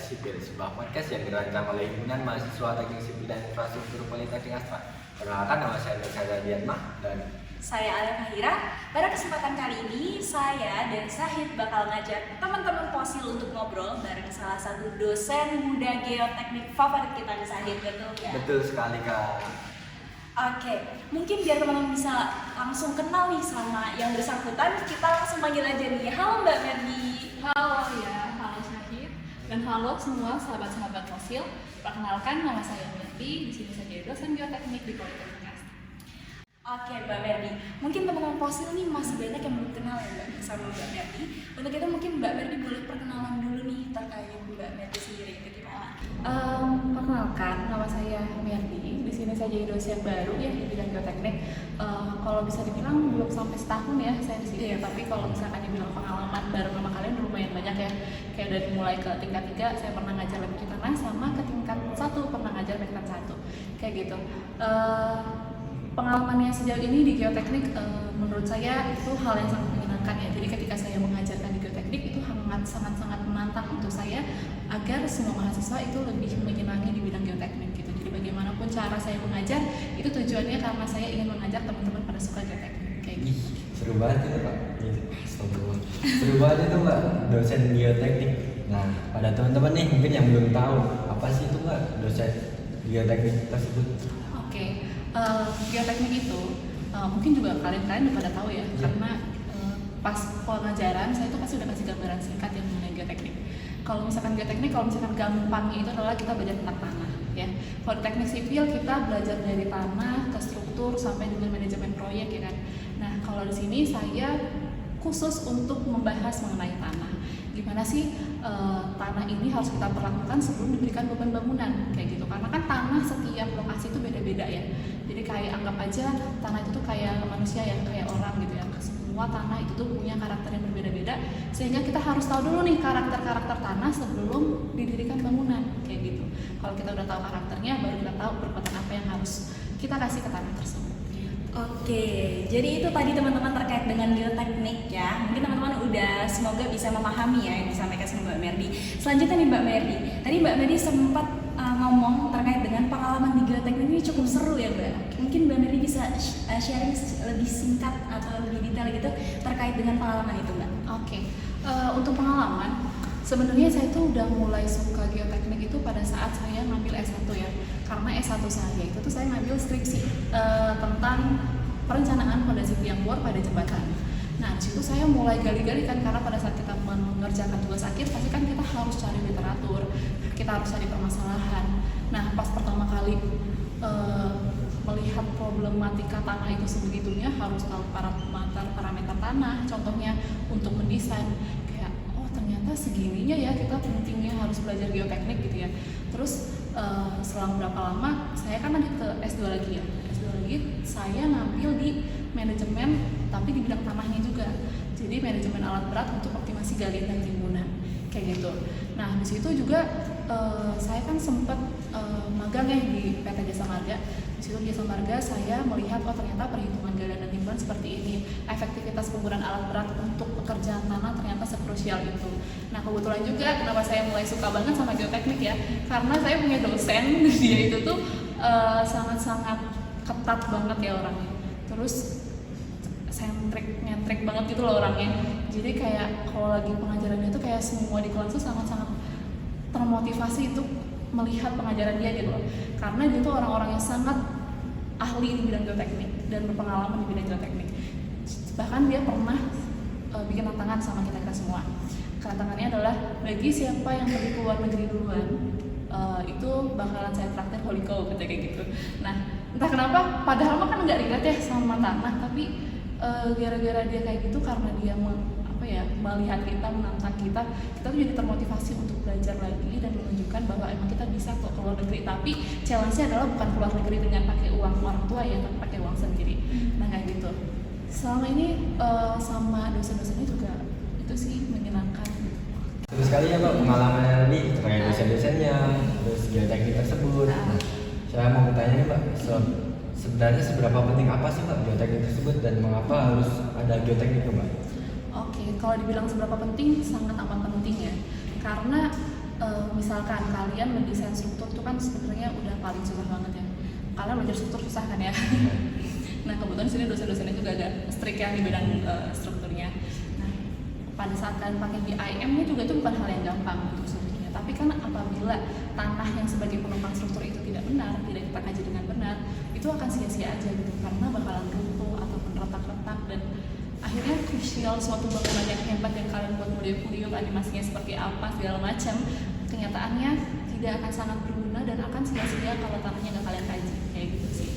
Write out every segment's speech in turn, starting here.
Sipil, sebuah podcast yang dirancang oleh Himpunan Mahasiswa Teknik Sipil dan Infrastruktur Politeknik Astra. Perkenalkan, nama saya Nur Dianmah dan saya Alia Kahira. Pada kesempatan kali ini, saya dan Sahid bakal ngajak teman-teman Posil untuk ngobrol bareng salah satu dosen muda geoteknik favorit kita di Sahid, betul ya? betul sekali Kak. Oke, mungkin biar teman-teman bisa langsung kenal nih sama yang bersangkutan, kita langsung panggil aja nih. Halo Mbak Merdi. Halo ya, halo Syahid, dan halo semua sahabat-sahabat fosil. Perkenalkan, nama saya Merdi. Di sini saya jadi dosen geoteknik di Politeknik Astra. Oke Mbak Merdi, mungkin teman-teman Posil nih masih banyak yang belum kenal ya Mbak sama Mbak Merdi. Untuk itu mungkin Mbak Merdi boleh perkenalan dulu nih terkait Mbak Merdi sendiri, itu gimana? Perkenalkan, nama saya Merdi. Di sini saya jadi dosen baru ya di bidang geoteknik. Kalau bisa dibilang belum sampai setahun ya saya di sini. Tapi kalau misalkan dibilang pengalaman bareng sama kalian lumayan banyak ya. Kayak dari mulai ke tingkat 3 saya pernah ngajar lebih tanah, sama ke tingkat 1 pernah ngajar tingkat 1. Kayak gitu. Pengalamannya sejauh ini di geoteknik menurut saya itu hal yang sangat menyenangkan ya. Jadi ketika saya mengajarkan di geoteknik itu sangat-sangat menantang untuk saya agar semua mahasiswa itu lebih menyenangi di bidang geoteknik gitu. Jadi bagaimanapun cara saya mengajar itu tujuannya karena saya ingin mengajak teman-teman pada suka geoteknik kayak gitu. Seru banget itu Pak. Astagfirullah. Seru banget itu Mbak, dosen geoteknik. Nah, pada teman-teman nih mungkin yang belum tahu apa sih itu Mbak dosen geoteknik tersebut. Oke. Geoteknik itu mungkin juga kalian udah pada tahu ya, karena pas pengajaran saya itu pasti udah kasih gambaran singkat yang mengenai geoteknik. Kalau misalkan geoteknik, kalau misalkan gampangnya itu adalah kita belajar tentang tanah ya. Kalau di teknik sipil kita belajar dari tanah ke struktur sampai dengan manajemen proyek ya kan. Nah kalau di sini saya khusus untuk membahas mengenai tanah. Gimana sih tanah ini harus kita perlakukan sebelum diberikan beban bangunan kayak gitu. Karena kan tanah setiap lokasi itu beda-beda ya. Jadi kayak anggap aja tanah itu tuh kayak manusia ya, kayak orang gitu ya. Semua tanah itu tuh punya karakter yang berbeda-beda, sehingga kita harus tahu dulu nih karakter-karakter tanah sebelum didirikan bangunan kayak gitu. Kalau kita udah tahu karakternya, baru kita tahu perbuatan apa yang harus kita kasih ke tanah tersebut. Oke, jadi itu tadi teman-teman terkait dengan geoteknik ya. Mungkin teman-teman udah semoga bisa memahami ya yang disampaikan sama Mbak Merdi. Selanjutnya nih Mbak Merdi, tadi Mbak Merdi sempat ngomong terkait dengan pengalaman di geoteknik ini cukup seru ya Mbak. Mungkin Mbak Merdi bisa sharing lebih singkat atau lebih detail gitu terkait dengan pengalaman itu Mbak. Oke. Untuk pengalaman, sebenarnya saya tuh udah mulai suka geoteknik itu pada saat saya ngambil S1 ya. Karena S1 saya itu tuh saya ngambil skripsi tentang perencanaan fondasi tiang bor pada jembatan. Nah, disitu saya mulai gali-gali kan, karena pada saat kita mengerjakan tugas akhir pasti kan kita harus cari literatur, kita harus cari permasalahan. Nah, pas pertama kali melihat problematika tanah itu sebegitunya, harus tahu parameter tanah, contohnya untuk mendesain, kayak oh ternyata segininya ya kita pentingnya harus belajar geoteknik gitu ya. Terus selang berapa lama saya kan lanjut ke S2 lagi ya. S2 lagi saya ngambil di manajemen tapi di bidang tanahnya juga. Jadi manajemen alat berat untuk optimasi galian dan timbunan kayak gitu. Nah, di situ juga saya kan sempat magang ya di PT Jasa Marga. Di situ Jasa Marga saya melihat oh ternyata perhitungan galian dan timbunan seperti ini. Efektivitas penggunaan alat berat untuk pekerjaan tanah ternyata sekrusial itu. Nah, kebetulan juga kenapa saya mulai suka banget sama geoteknik ya, karena saya punya dosen dia itu tuh sangat-sangat ketat banget ya orangnya. Terus nyentrik banget gitu loh orangnya. Jadi kayak kalau lagi pengajarannya tuh kayak semua di kelas tuh sangat-sangat termotivasi untuk melihat pengajaran dia gitu loh. Karena dia tuh orang-orang yang sangat ahli di bidang geoteknik dan berpengalaman di bidang geoteknik. Bahkan dia pernah bikin tantangan sama kita semua. Tantangannya adalah bagi siapa yang pergi ke luar negeri duluan, itu bakalan saya traktir holy cow kayak gitu. Nah, entah kenapa padahal mah kan nggak relate ya sama tanah, tapi gara-gara dia kayak gitu, karena dia melihat kita, menantang kita tuh jadi termotivasi untuk belajar lagi dan menunjukkan bahwa emang kita bisa kok keluar negeri. Tapi challenge-nya adalah bukan keluar negeri dengan pakai uang orang tua ya, tapi pakai uang sendiri. Nah kayak gitu. Selama ini sama dosen-dosennya juga itu sih menyenangkan. Terus sekali ya Pak pengalaman nih terkait dosen-dosennya, terus geoteknik tersebut. Nah, saya mau bertanya nih Pak, sebenarnya seberapa penting apa sih Pak geoteknik tersebut dan mengapa harus ada geoteknik Pak? Oke, kalau dibilang seberapa penting, sangat amat penting ya. Karena misalkan kalian mendesain struktur itu kan sebenarnya udah paling susah banget ya. Kalian belajar struktur susah kan ya. Nah kebetulan sini dosen-dosennya juga agak strict ya di bidang strukturnya. Nah pada saat kalian pakai BIM-nya juga itu bukan hal yang gampang untuk strukturnya. Tapi kan apabila tanah yang sebagai penopang struktur itu tidak benar, tidak kita kaji dengan benar, itu akan sia-sia aja gitu, karena bakalan runtuh ataupun retak-retak, dan akhirnya krusial suatu bangunan yang hebat yang kalian buat model-model animasinya seperti apa segala macam, kenyataannya tidak akan sangat berguna dan akan sia-sia kalau tanahnya nggak kalian kaji, kayak gitu sih.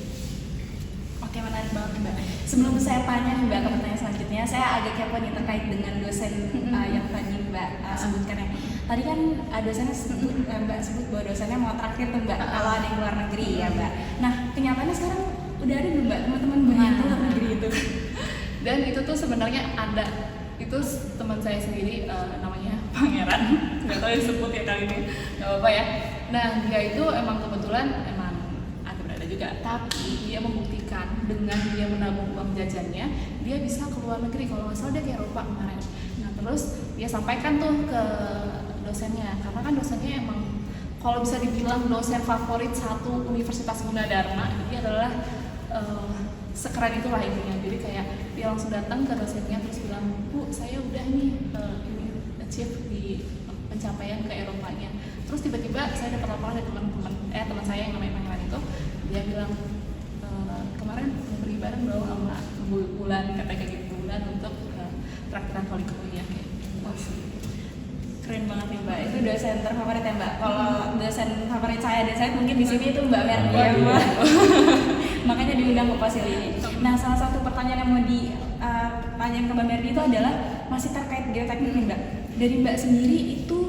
Oke, menarik banget Mbak. Sebelum saya tanya nih Mbak ke pertanyaan selanjutnya, saya agak kepo nih terkait dengan dosen yang tadi Mbak sebutkan ya. Tadi kan dosennya Mbak sebut bahwa dosennya mau traktir tuh Mbak kalau ada yang luar negeri ya Mbak. Nah kenyataannya sekarang udah ada belum Mbak teman-teman Mbak yang luar negeri itu? Dan itu tuh sebenarnya ada, itu teman saya sendiri namanya Pangeran, nggak tahu disebut ya kali ini, nggak apa-apa ya. Nah dia itu emang kebetulan emang ada berada juga, tapi dia membuktikan dengan dia menabung uang jajannya, dia bisa ke luar negeri. Kalau nggak salah dia ke Eropa kemarin. Nah terus dia sampaikan tuh ke dosennya, karena kan dosennya emang kalau bisa dibilang dosen favorit satu Universitas Gunadarma, dia adalah sekeren itulah intinya. Jadi kayak dia langsung datang ke dosennya terus bilang, Bu saya udah nih ini achieve di pencapaian ke Eropanya. Terus tiba-tiba saya dapat laporan dari teman saya yang namanya Pangeran itu, dia bilang kemarin mau pergi bareng dong sama bulan, katanya kayak gitu, bulan untuk traktiran voli kuliah kayak gitu. Keren banget nih Mbak, itu dosen terfavorit ya Mbak. Kalau dosen favorit saya dan saya mungkin di sini itu Mbak Merdi ya Mbak. Makanya diundang ke Posil ini. Nah salah satu pertanyaan yang mau ditanyain ke Mbak Merdi itu adalah masih terkait geoteknik nih Mbak. Dari Mbak sendiri itu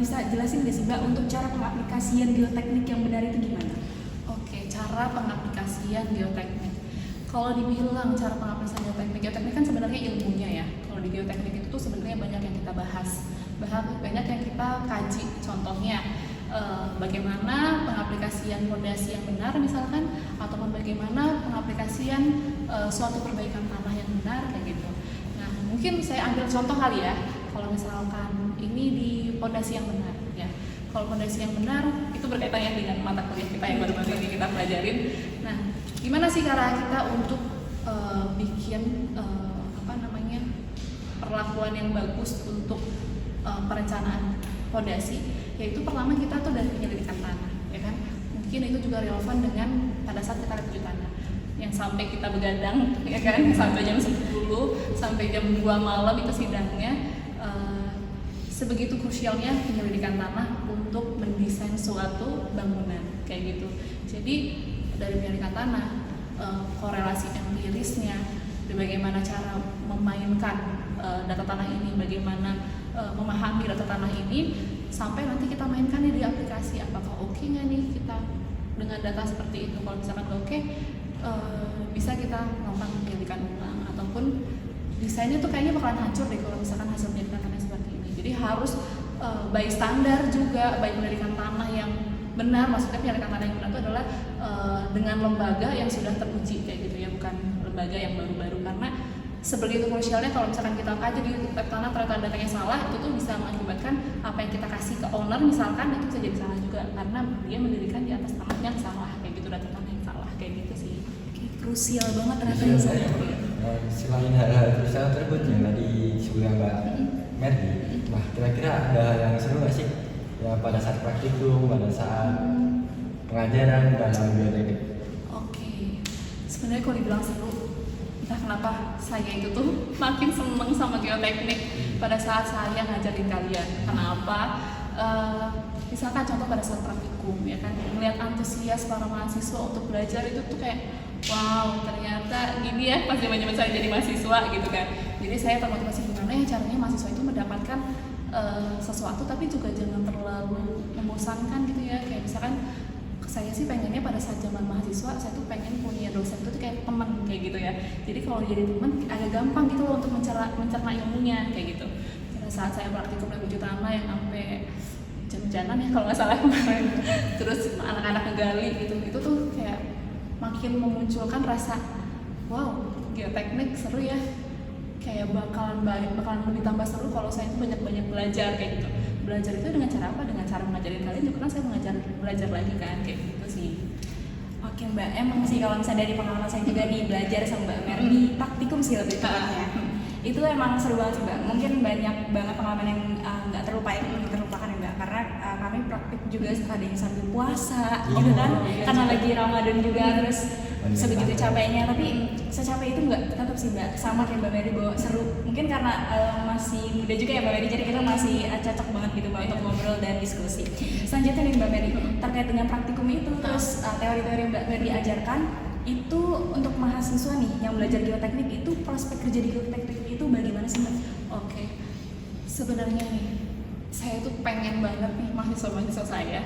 bisa jelasin nggak sih Mbak untuk cara pengaplikasian geoteknik yang benar itu gimana? Oke, cara pengaplikasian geoteknik. Kalau dibilang cara pengaplikasian geoteknik kan sebenarnya ilmunya ya. Kalau di geoteknik itu tuh sebenarnya banyak yang kita bahas, banyak yang kita kaji. Contohnya bagaimana pengaplikasian fondasi yang benar misalkan, ataupun bagaimana pengaplikasian suatu perbaikan tanah yang benar kayak gitu. Nah mungkin saya ambil contoh kali ya. Kalau misalkan ini di fondasi yang benar ya. Kalau fondasi yang benar itu berkaitannya dengan mata kuliah kita yang baru-baru ini kita pelajarin. Nah, gimana sih cara kita untuk bikin perlakuan yang bagus untuk perencanaan fondasi? Yaitu pertama kita tuh dari penyelidikan tanah, ya kan? Mungkin itu juga relevan dengan pada saat kita lihat tanah yang sampai kita begadang, ya kan? Sampai jam 10, sampai jam 2 malam itu sidangnya. Sebegitu krusialnya penyelidikan tanah untuk mendesain suatu bangunan kayak gitu. Jadi dari penyelidikan tanah, korelasi empirisnya, bagaimana cara memainkan data tanah ini, bagaimana memahami data tanah ini, sampai nanti kita mainkan di aplikasi. Apakah oke nggak nih kita dengan data seperti itu? Kalau misalkan oke, bisa kita melakukan penyelidikan ulang, ataupun desainnya tuh kayaknya bakalan hancur deh kalau misalkan hasil penyelidikan tanah seperti ini. Jadi harus by standar juga, by penyelidikan tanah yang benar. Maksudnya penyelidikan tanah yang benar itu adalah dengan lembaga yang sudah teruji kayak gitu ya, bukan lembaga yang baru-baru. Karena sebegitu krusialnya kalau misalkan kita kaji di tanah ternyata datanya salah, itu tuh bisa mengakibatkan apa yang kita kasih ke owner misalkan itu bisa jadi salah juga, karena dia mendirikan di atas tanah yang salah kayak gitu, data tanah yang salah kayak gitu sih. Krusial banget ternyata Iya, ya. selain hal-hal krusial tersebut yang tadi sebelum Mbak Merdi, nah kira-kira ada hal yang seru nggak sih ya pada saat praktikum, pada saat pengajaran dalam geoteknik? Oke, sebenarnya kalau dibilang seru, entah kenapa saya itu tuh makin seneng sama geoteknik pada saat saya ngajarin kalian. Kenapa? Misalkan contoh pada saat praktikum ya kan, melihat antusias para mahasiswa untuk belajar itu tuh kayak wow, ternyata gini ya pas zaman-zaman saya jadi mahasiswa gitu kan. Jadi saya termotivasi gimana ya caranya mahasiswa itu mendapatkan sesuatu tapi juga jangan terlalu membosankan gitu ya. Kayak misalkan saya sih pengennya pada saat zaman mahasiswa saya tuh pengen punya dosen itu tuh kayak teman kayak gitu ya. Jadi kalau jadi teman agak gampang gitu loh untuk mencerna ilmunya kayak gitu. Pada saat saya praktikum di Bukit Tanah yang sampai jam-jaman ya kalau nggak salah kemarin, terus anak-anak ngegali gitu, itu tuh kayak makin memunculkan rasa wow, geoteknik seru ya, kayak bakalan lebih tambah seru kalau saya itu banyak-banyak belajar kayak gitu. Belajar itu dengan cara apa? Dengan cara juga kan saya belajar lagi kan kayak gitu sih. Oke Mbak, emang sih kalau misalnya dari pengalaman saya juga nih belajar sama Mbak Merdi, praktikum sih lebih tepatnya. Itu emang seru banget sih Mbak. Mungkin banyak banget pengalaman yang nggak terlupakan ya Mbak. Karena kami praktik juga ada yang sambil puasa, gitu kan. Karena lagi Ramadan juga, terus sebegitu capeknya. Tapi secapek itu nggak tetap sih Mbak. Sama kayak Mbak Merdi bahwa seru. Mungkin karena masih muda juga ya Mbak Merdi, jadi kita masih cocok banget gitu Mbak untuk ngobrol dan diskusi. Selanjutnya nih Mbak Merdi, terkait dengan praktikum itu, terus teori-teori yang Mbak Merdi ajarkan, itu untuk mahasiswa nih yang belajar geoteknik itu prospek kerja di geoteknik itu bagaimana sih Mbak? Oke, sebenarnya nih saya tuh pengen banget nih mahasiswa saya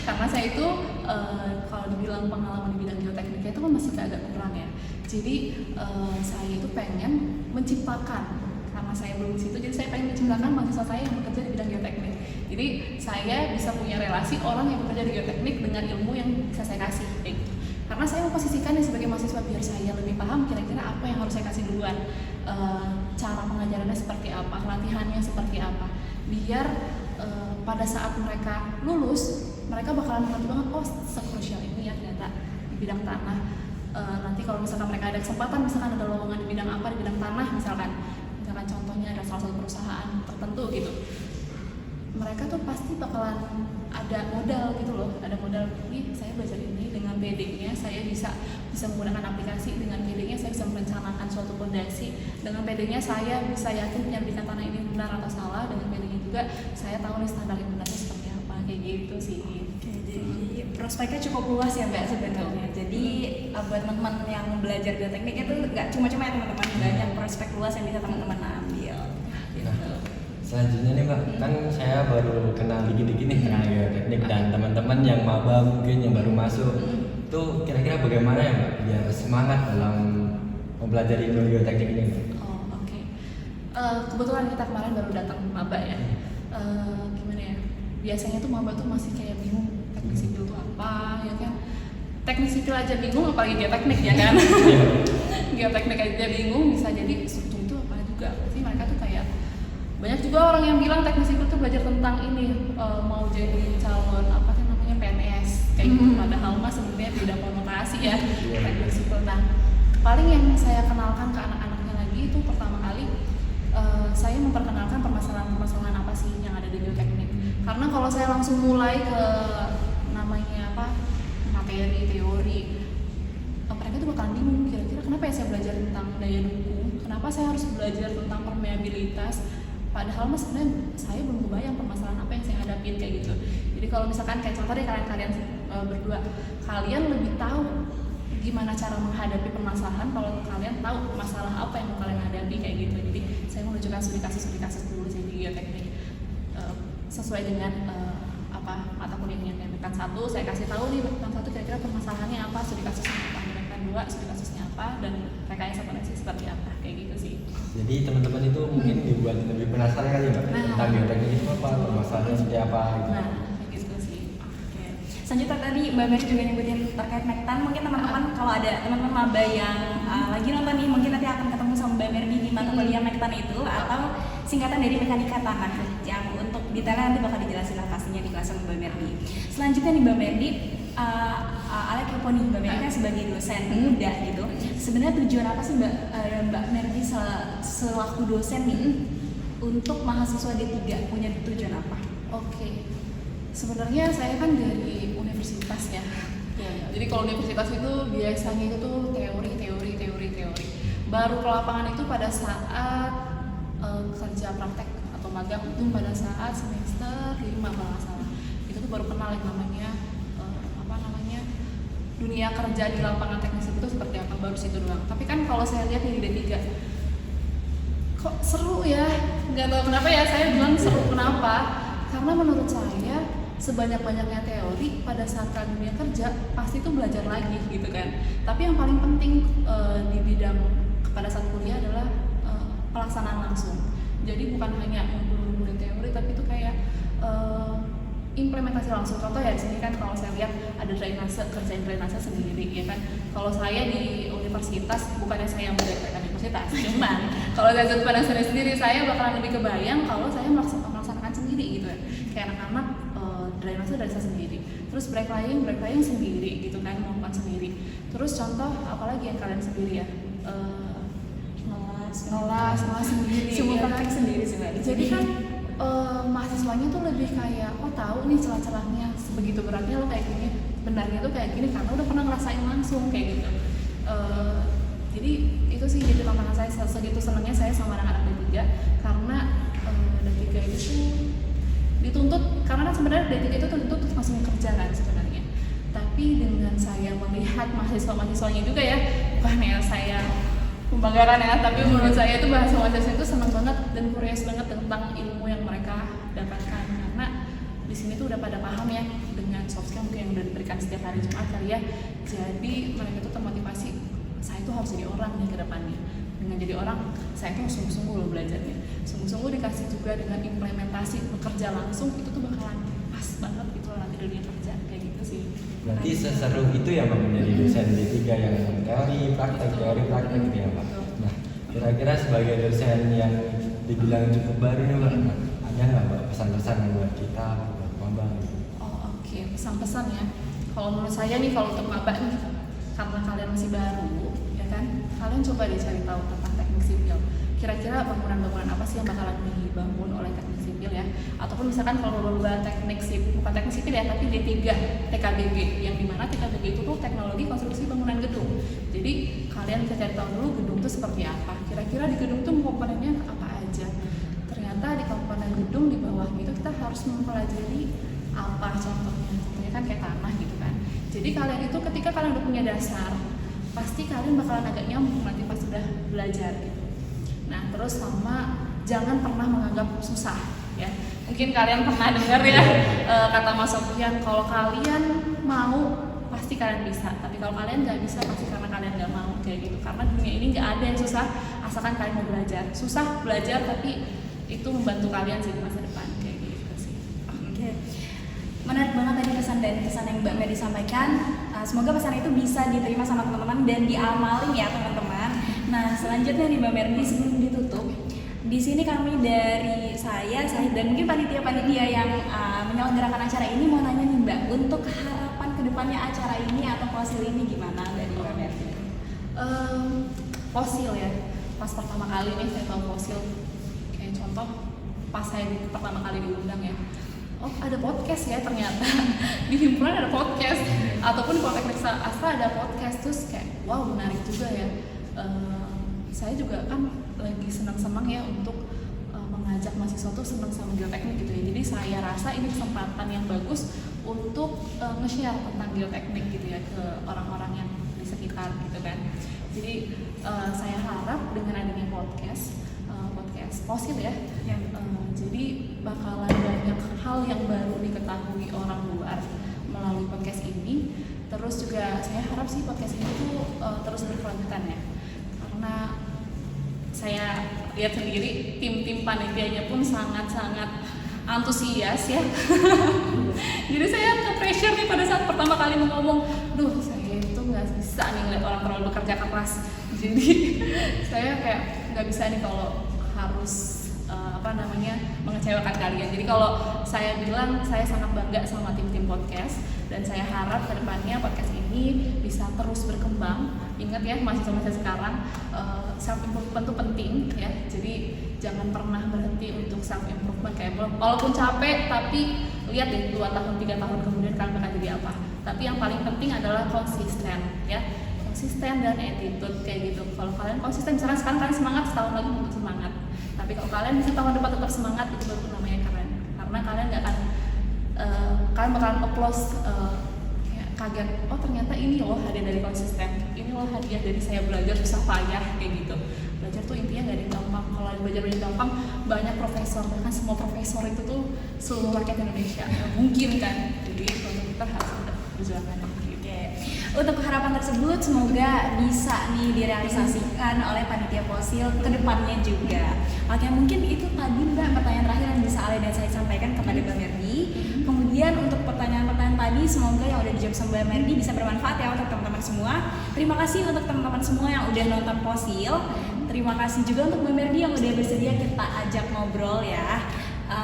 karena saya itu kalau dibilang pengalaman di bidang geotekniknya itu kan masih agak kurang ya. Jadi saya itu pengen menciptakan, karena saya belum di situ, jadi saya pengen menciptakan mahasiswa saya yang bekerja di bidang geoteknik. Jadi saya bisa punya relasi orang yang bekerja di geoteknik dengan ilmu yang bisa saya kasih kayak gitu. Karena saya memposisikannya sebagai mahasiswa biar saya lebih paham kira-kira apa yang harus saya kasih duluan, cara pengajarannya seperti apa, latihannya seperti apa, biar pada saat mereka lulus mereka bakalan ngerti banget, oh sekrusial ini ya ternyata di bidang tanah. Nanti kalau misalkan mereka ada kesempatan, misalkan ada lowongan di bidang apa, di bidang tanah misalkan contohnya ada salah satu perusahaan tertentu gitu, mereka tuh pasti bakalan ada modal gitu loh, ada modal nih saya belajar ini dengan PD-nya saya bisa menggunakan aplikasi, dengan PD-nya saya bisa merencanakan suatu fondasi, dengan PD-nya saya bisa yakin penyerbikan tanah ini benar atau salah, dengan PD-nya juga saya tahu nih standar yang benarnya seperti apa kayak gitu sih. Oke, jadi prospeknya cukup luas ya Mbak sebenarnya. Jadi buat teman-teman yang belajar geoteknik itu nggak cuma-cuma ya teman-teman, banyak prospek luas yang bisa teman-teman ambil. Nah, selanjutnya nih Mbak, kan saya baru kenal dikit-dikit nih tentang geoteknik, dan teman-teman yang maba mungkin yang baru masuk tuh kira-kira bagaimana ya Mbak biar semangat dalam mempelajari ilmu geoteknik ini Mbak? Oh oke. Kebetulan kita kemarin baru datang maba ya. Gimana ya? Biasanya tuh maba tuh masih kayak bingung teknik sipil itu apa, ya kan? Teknik sipil aja bingung, apalagi geoteknik ya kan? Geoteknik aja bingung, bisa jadi struktur itu apa juga. Pasti mereka tuh kayak banyak juga orang yang bilang teknik sipil tuh belajar tentang ini, mau jadi calon apa sih namanya PNS kayak gitu. Padahal mah sebenarnya beda konotasi ya teknik sipil. Nah, paling yang saya kenalkan ke anak-anaknya lagi itu pertama kali saya memperkenalkan permasalahan apa sih yang ada di geoteknik. Karena kalau saya langsung mulai ke namanya apa materi teori, mereka tuh bakalan bingung kira-kira kenapa ya saya belajar tentang daya dukung, kenapa saya harus belajar tentang permeabilitas, padahal mas sebenarnya saya belum kebayang permasalahan apa yang saya hadapin kayak gitu. Jadi kalau misalkan kayak contoh deh kalian berdua, kalian lebih tahu gimana cara menghadapi permasalahan kalau kalian tahu masalah apa yang mau kalian hadapi kayak gitu. Jadi saya menunjukkan studi kasus dulu saya di geoteknik sesuai dengan apa mata kuliahnya. Bukan satu saya kasih tahu nih bukan satu kira-kira permasalahannya apa, studi kasusnya apa, bukan dua studi kasusnya apa, dan rekayasa koneksi seperti apa kayak gitu sih. Jadi teman-teman itu mungkin dibuat lebih penasaran kali Mbak tentang geoteknik itu apa, permasalahannya seperti apa gitu. Nah kayak gitu sih. Oke. Selanjutnya tadi Mbak Mary juga nyebutin terkait Mektan, mungkin teman-teman kalau ada teman-teman maba yang lagi nonton nih, mungkin nanti akan ketemu sama Mbak Mary di mata kuliah Mektan itu, atau singkatan dari mekanika tanah, yang untuk detailnya nanti bakal dijelasin lah pastinya di kelas sama Mbak Merdi. Selanjutnya nih Mbak Merdi, Alek kepo nih, Mbak Merdi kan sebagai dosen muda gitu, sebenarnya tujuan apa sih Mbak Merdi selaku dosen nih untuk mahasiswa D3, punya tujuan apa? Oke. Sebenarnya saya kan dari universitas ya. Jadi kalau universitas itu biasanya itu tuh teori. Baru ke lapangan itu pada saat kerja praktek atau magang itu pada saat semester 5 kalau nggak salah. Itu tuh baru kenal yang namanya dunia kerja di lapangan teknis itu seperti apa, baru situ doang. Tapi kan kalau saya lihat di D3 kok seru ya, nggak tahu kenapa ya saya bilang seru. Kenapa? Karena menurut saya sebanyak-banyaknya teori pada saat kalian dunia kerja pasti itu belajar lagi gitu kan. Tapi yang paling penting di bidang pada saat kuliah adalah pelaksanaan langsung. Jadi bukan hanya ngumpulin teori, tapi itu kayak implementasi langsung. Contoh ya di sini kan kalau saya lihat ada drainase, kerjain drainase sendiri ya kan. Kalau saya di universitas, bukannya saya yang mendirikan universitas, cuman kalau saya pada sendiri saya bakalan lebih kebayang kalau saya melaksanakan sendiri gitu ya. Kayak anak-anak dry master sendiri, terus break flying sendiri gitu kan, melakukan sendiri. Terus contoh apalagi yang kalian sendiri ya, ngelas sendiri, semua ya kan? praktek sendiri sih Mbak. Jadi kan mahasiswanya tuh lebih kayak tahu nih celah-celahnya, sebegitu beratnya lo kayak gini, benarnya tuh kayak gini karena udah pernah ngerasain langsung kayak gitu. Jadi itu sih jadi tantangan saya, segitu senangnya saya sama anak-anak D3 karena D3 itu dituntut, karena kan sebenarnya D3 itu tuntut langsung kerja kan sebenarnya. Tapi dengan saya melihat mahasiswa-mahasiswanya juga ya, bukan ya saya membanggakan ya, tapi menurut saya itu mahasiswa-mahasiswa itu senang banget dan curious banget tentang ilmu yang mereka dapatkan, karena di sini tuh udah pada paham ya dengan soft skill mungkin yang udah diberikan setiap hari Jumat kali ya. Jadi mereka tuh termotivasi, saya tuh harus jadi orang nih ke depannya. Dengan jadi orang, saya tuh sungguh-sungguh loh belajarnya. Sungguh-sungguh dikasih juga dengan implementasi bekerja langsung, itu tuh bakalan pas banget gitu loh nanti di dunia kerja kayak gitu sih. Berarti seseru itu ya Mbak menjadi dosen D3 yang teori praktek gitu ya Mbak. Nah, kira-kira sebagai dosen yang dibilang cukup baru nih Mbak, ada nggak Mbak pesan-pesan buat kita, buat maba gitu? Oke, pesan-pesan ya. Kalau menurut saya nih, kalau untuk maba nih, karena kalian masih baru, ya kan, kalian coba deh cari tahu tentang teknik sipil. Kira-kira bangunan-bangunan apa sih yang bakalan dibangun oleh teknik sipil ya? Ataupun misalkan kalau lomba teknik sipil, bukan teknik sipil ya, tapi D3 TKBG, yang dimana TKBG itu tuh teknologi konstruksi bangunan gedung. Jadi kalian bisa cari tahu dulu gedung itu seperti apa. Kira-kira di gedung tuh komponennya apa aja. Ternyata di komponen gedung di bawah itu kita harus mempelajari apa contohnya kan kayak tanah gitu kan. Jadi kalian itu ketika kalian udah punya dasar, pasti kalian bakalan agak nyambung nanti pas sudah belajar gitu. Nah terus sama jangan pernah menganggap susah ya. Mungkin kalian pernah dengar ya kata Mas Sofian, kalau kalian mau pasti kalian bisa, tapi kalau kalian nggak bisa pasti karena kalian nggak mau kayak gitu. Karena dunia ini nggak ada yang susah asalkan kalian mau belajar. Susah belajar tapi itu membantu kalian sih di masa depan kayak gitu sih. Oke. Menarik banget tadi pesan dan pesan yang Mbak Mary sampaikan. Semoga pesan itu bisa diterima sama teman-teman dan diamalin ya teman-teman. Nah selanjutnya nih Mbak Mary, sebelum ditutup, di sini kami dari saya dan mungkin panitia-panitia yang menyelenggarakan acara ini mau nanya nih Mbak, untuk harapan kedepannya acara ini atau fosil ini gimana dari Mbak Mary? Fosil ya, pas pertama kali nih saya tahu fosil, kayak contoh pas saya pertama kali diundang ya, oh ada podcast ya ternyata di himpunan ada podcast, ataupun Politeknik Astra ada podcast, terus kayak wow menarik juga ya. Saya juga kan lagi senang-senang ya untuk mengajak mahasiswa tuh senang sama geoteknik gitu ya. Jadi saya rasa ini kesempatan yang bagus untuk nge-share tentang geoteknik gitu ya ke orang-orang yang di sekitar gitu kan. Jadi saya harap dengan adanya podcast fosil ya, jadi bakalan banyak hal yang baru diketahui orang luar melalui podcast ini. Terus juga saya harap sih podcast ini tuh terus berkelanjutan ya, karena saya lihat sendiri tim panitianya pun sangat-sangat antusias ya. Jadi saya ke-pressure nih pada saat pertama kali mau ngomong, duh saya itu nggak bisa nih ngeliat orang terlalu bekerja keras. Jadi saya kayak nggak bisa nih kalau harus mengecewakan kalian. Jadi kalau saya bilang saya sangat bangga sama tim-tim podcast, dan saya harap kedepannya podcast ini bisa terus berkembang. Ingat ya mahasiswa-mahasiswa sekarang, self improvement itu penting ya. Jadi jangan pernah berhenti untuk self improvement, kayak walaupun capek tapi lihat deh 2 tahun 3 tahun kemudian kalian bakal jadi apa. Tapi yang paling penting adalah konsisten ya. Konsisten dan attitude kayak gitu. Kalau kalian konsisten, misalnya sekarang kalian semangat, setahun lagi untuk semangat. Tapi kalau kalian bisa tahun depan tetap semangat, itu baru namanya keren. Karena kalian nggak akan, kalian bakalan applause, kaget. Oh ternyata ini loh hadiah dari konsisten. Ini loh hadiah dari saya belajar susah payah kayak gitu. Belajar tuh intinya nggak ada yang gampang. Kalau belajar gampang, banyak profesor, bahkan semua profesor itu tuh seluruh rakyat Indonesia. Mungkin kan. Jadi kalau kita harus berjuangkan. Untuk harapan tersebut semoga bisa nih direalisasikan oleh panitia fosil ke depannya juga. Oke, mungkin itu tadi Mbak pertanyaan terakhir yang bisa Ale dan saya sampaikan kepada Mbak Merdi. Kemudian untuk pertanyaan-pertanyaan tadi semoga yang udah dijawab sama Mbak Merdi bisa bermanfaat ya untuk teman-teman semua. Terima kasih untuk teman-teman semua yang udah nonton fosil. Terima kasih juga untuk Mbak Merdi yang udah bersedia kita ajak ngobrol ya.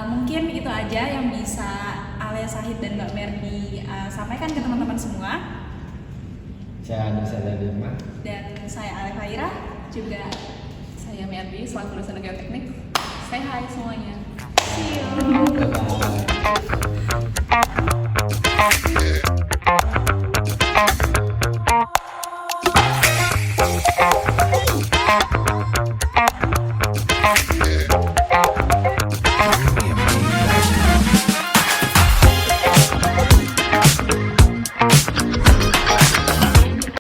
Mungkin itu aja yang bisa Alia Sahid dan Mbak Merdi sampaikan ke teman-teman semua. Saya Nusa Darma. Dan saya Alia Faira, juga Saya Merdi, selaku dosen geoteknik. Say hi semuanya. see you. Bye-bye.